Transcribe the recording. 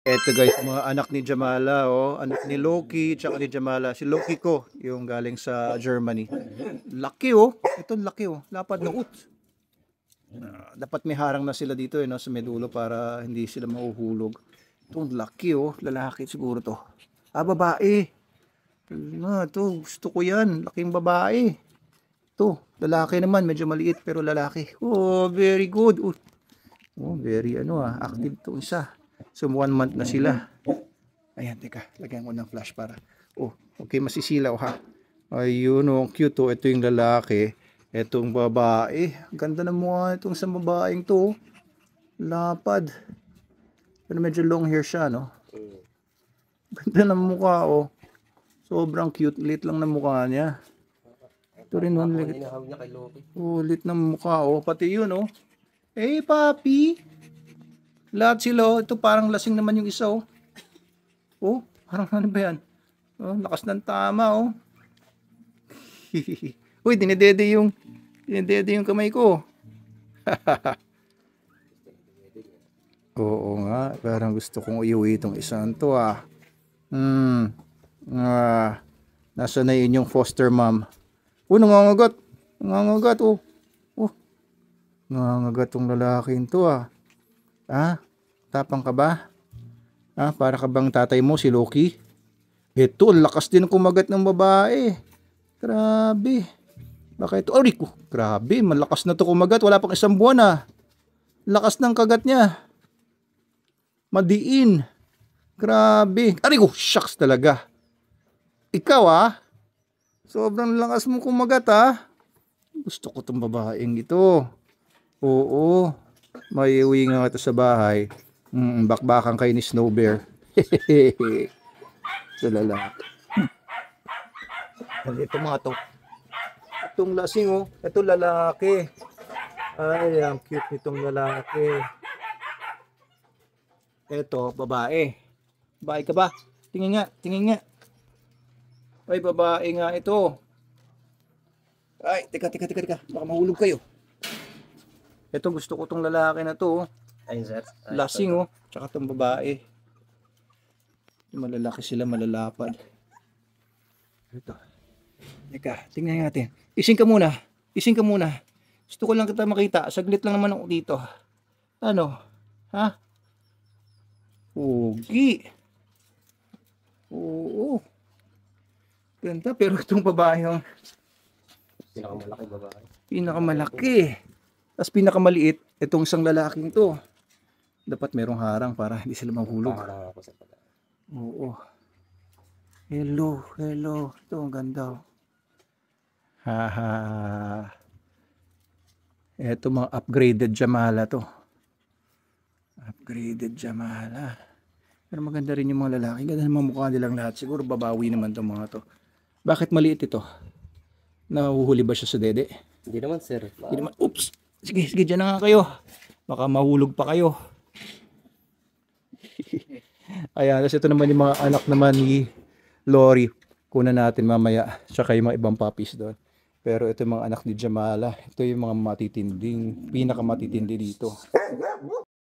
Eto guys, mga anak ni Jamala, oh. Anak ni Loki, tsaka ni Jamala. Si Loki ko, yung galing sa Germany. Laki, oh. Ito, laki, oh. Lapad na ut. Dapat may harang na sila dito, no, sa medulo para hindi sila mahuhulog. Itong laki, oh. Lalaki siguro to. Babae. Ito, gusto ko yan. Laking babae. Ito, lalaki naman. Medyo maliit, pero lalaki. Oh, very good. Oh, very, active to isa. So 1 month na sila. Ayan, teka, lagyan ko ng flash para. Oh, okay, masisilaw ha. Ayun, oh, cute oh. Ito yung lalaki. Itong babae. Ganda ng mukha itong sa babaeng to. Lapad. Pero medyo long hair siya, no? Ganda ng mukha, oh. Sobrang cute. Lit lang ng mukha niya. Ito rin, oh. Oh, lit ng mukha, oh. Pati yun, oh. Hey, papi. Lahat sila, oh. Ito parang lasing naman yung isa, oh. Oh, parang ano ba yan? Oh, lakas ng tama, oh. Uy, dinedede yung kamay ko. Oo nga, parang gusto kong iuwi itong isang to, ah. Nasa na yun yung foster mom. Oh, nangangagat. Nangangagat, oh. Oh, nangangagat tong lalaking to, ah. Tapang ka ba? Para ka bang tatay mo, si Loki? Ito, lakas din kumagat ng babae. Grabe. Baka ito, Rico. Grabe, malakas na to kumagat. Wala pang 1 buwan, ah. Lakas ng kagat niya. Madiin. Grabe. Rico, shucks talaga. Ikaw, sobrang lakas mo kumagat, Gusto ko tong babaeng ito. Oo. May uwi nga ito sa bahay. Bakbakan kayo ni Snow Bear. Ito lalaki. Ito mga to. Itong lasing, oh. Ito lalaki. Ay, ang cute nitong lalaki. Ito, babae. Babae ka ba? Tingin nga, tingin nga. Ay, babae nga ito. Ay, teka. Baka mahulog kayo. Ito, gusto ko tong lalaki na to, oh. Ayun, sir. Lasing, oh. Tsaka tong babae. Malalaki sila, malalapad. Ito. Teka, tingnan natin. Ising ka muna. Gusto ko lang kita makita. Saglit lang naman ako dito. Ano? Pogi. Oo. Ganda, pero itong babae yung Pinakamalaki babae. pinakamalaki. Tapos pinakamaliit, itong isang lalaking to. Dapat merong harang para hindi sila mahulog. Parang ako sa pala. Oo. Hello. Ito, ang ganda. Haha. Ito mga upgraded Jamala to. Pero maganda rin yung mga lalaki. Ganda naman mukha nilang lahat. Siguro babawi naman itong mga to. Bakit maliit ito? Nahuhuli ba siya sa dede? Hindi naman, sir. Hindi naman. Oops! Sige, dyan na nga kayo. Baka mahulog pa kayo. Ayan, tapos ito naman yung mga anak naman ni Lori. Kunan natin mamaya. Tsaka yung mga ibang puppies doon. Pero ito yung mga anak ni Jamala. Ito yung mga matitinding, pinakamatitindi dito.